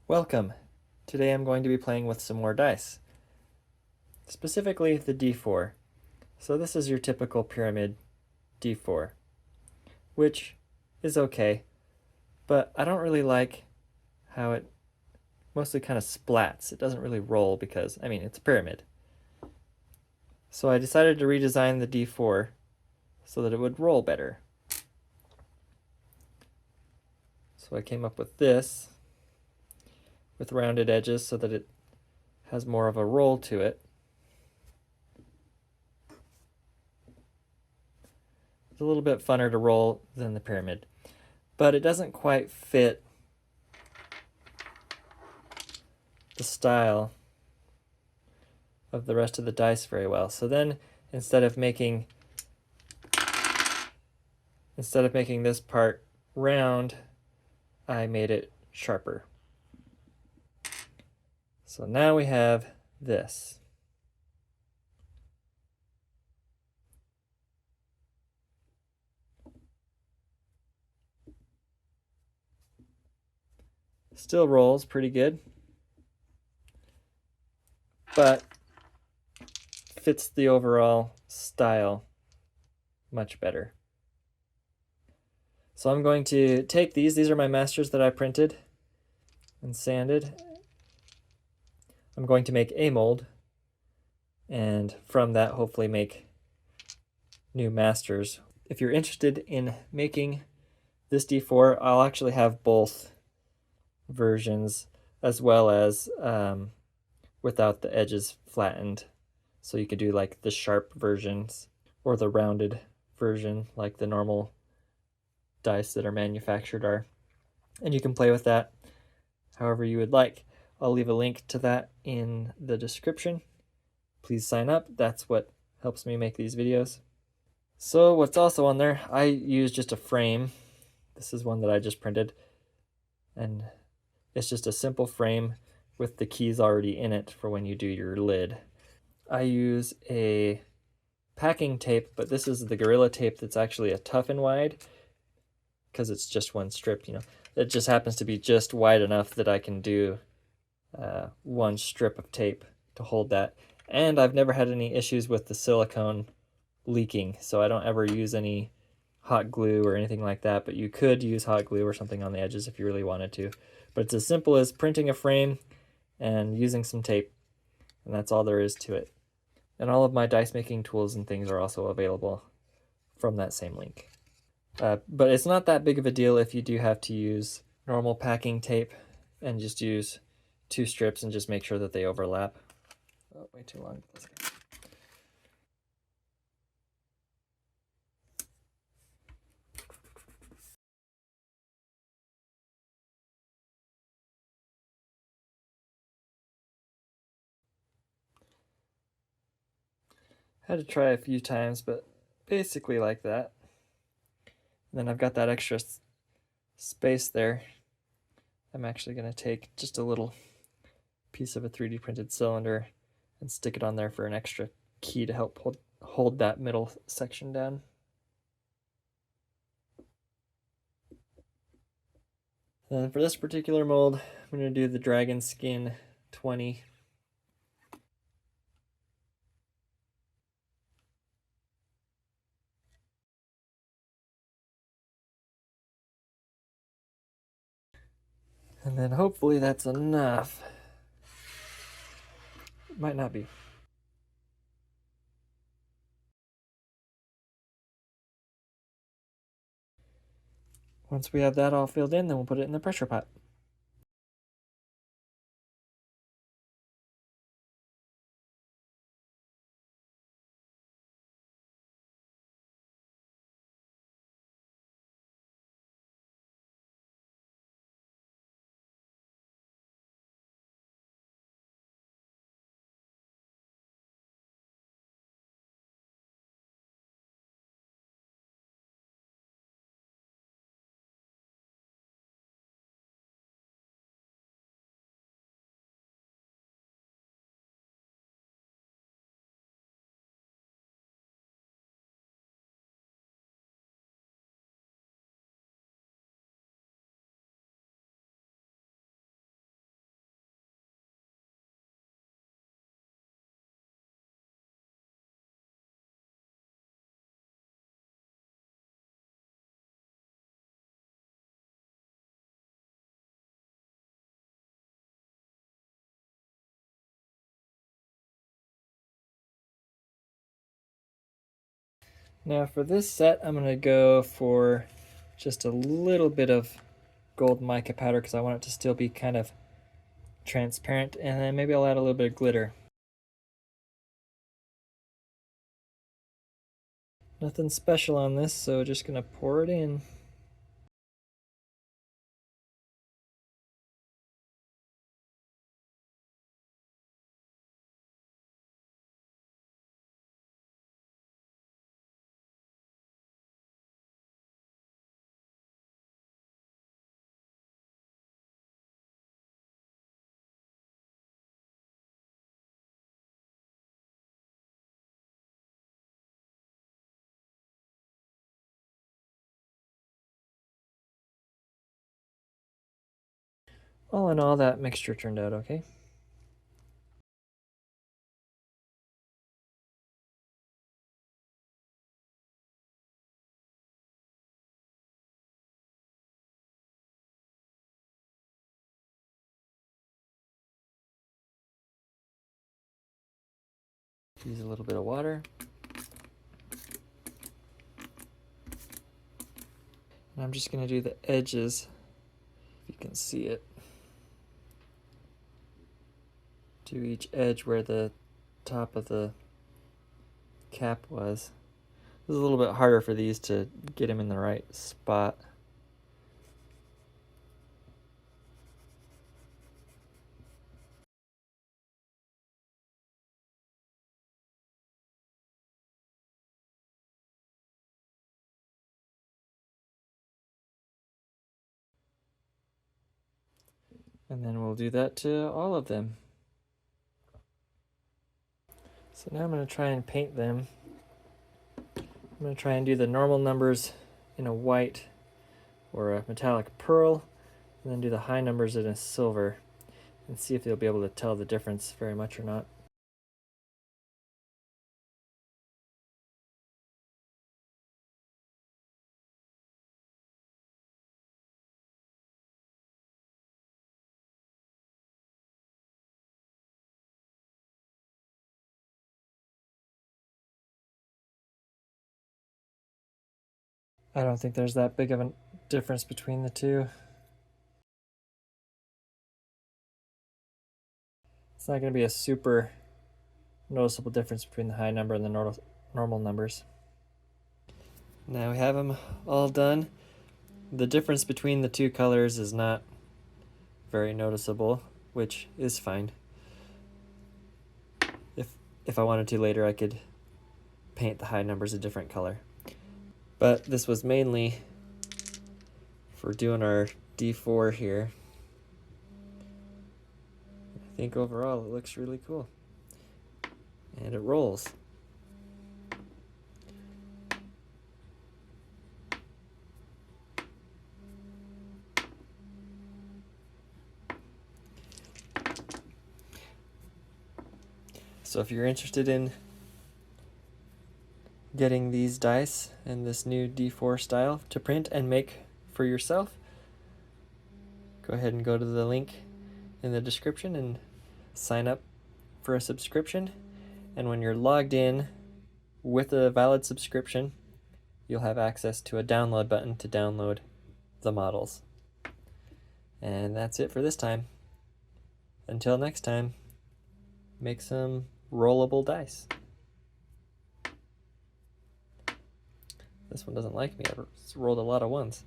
Welcome! Today I'm going to be playing with some more dice, specifically the D4. So this is your typical pyramid D4, which is okay, but I don't really like how it mostly kind of splats. It doesn't really roll because, it's a pyramid. So I decided to redesign the D4 so that it would roll better. So I came up with this with rounded edges so that it has more of a roll to it. It's a little bit funner to roll than the pyramid, but it doesn't quite fit the style of the rest of the dice very well. So then instead of making this part round, I made it sharper. So now we have this. Still rolls pretty good, but fits the overall style much better. So I'm going to take these are my masters that I printed and sanded. I'm going to make a mold, and from that hopefully make new masters. If you're interested in making this D4, I'll actually have both versions, as well as without the edges flattened. So you could do like the sharp versions or the rounded version like the normal dice that are manufactured are. And you can play with that however you would like. I'll leave a link to that in the description. Please sign up. That's what helps me make these videos. So what's also on there, I use just a frame. This is one that I just printed, and it's just a simple frame with the keys already in it for when you do your lid. I use a packing tape, but this is the Gorilla Tape that's actually a tough and wide because it's just one strip, It just happens to be just wide enough that I can do one strip of tape to hold that. And I've never had any issues with the silicone leaking, so I don't ever use any hot glue or anything like that, but you could use hot glue or something on the edges if you really wanted to. But it's as simple as printing a frame and using some tape, and that's all there is to it. And all of my dice making tools and things are also available from that same link. But it's not that big of a deal if you do have to use normal packing tape and just use 2 strips and just make sure that they overlap. Oh, way too long. Had to try a few times, but basically like that. And then I've got that extra space there. I'm actually going to take just a little piece of a 3D printed cylinder and stick it on there for an extra key to help hold that middle section down. And for this particular mold, I'm going to do the Dragon Skin 20. And then hopefully that's enough. It might not be. Once we have that all filled in, then we'll put it in the pressure pot. Now for this set, I'm gonna go for just a little bit of gold mica powder because I want it to still be kind of transparent, and then maybe I'll add a little bit of glitter. Nothing special on this, so just gonna pour it in. All in all, that mixture turned out okay. Use a little bit of water. And I'm just going to do the edges, if you can see it. Do each edge where the top of the cap was. This is a little bit harder for these to get them in the right spot. And then we'll do that to all of them. So now I'm going to try and paint them. I'm going to try and do the normal numbers in a white or a metallic pearl, and then do the high numbers in a silver, and see if they'll be able to tell the difference very much or not. I don't think there's that big of a difference between the two. It's not going to be a super noticeable difference between the high number and the normal numbers. Now we have them all done. The difference between the two colors is not very noticeable, which is fine. If I wanted to later, I could paint the high numbers a different color. But this was mainly for doing our D4 here. I think overall it looks really cool. And it rolls. So if you're interested in getting these dice and this new D4 style to print and make for yourself, go ahead and go to the link in the description and sign up for a subscription. And when you're logged in with a valid subscription, you'll have access to a download button to download the models. And that's it for this time. Until next time, make some rollable dice. This one doesn't like me. I've rolled a lot of ones.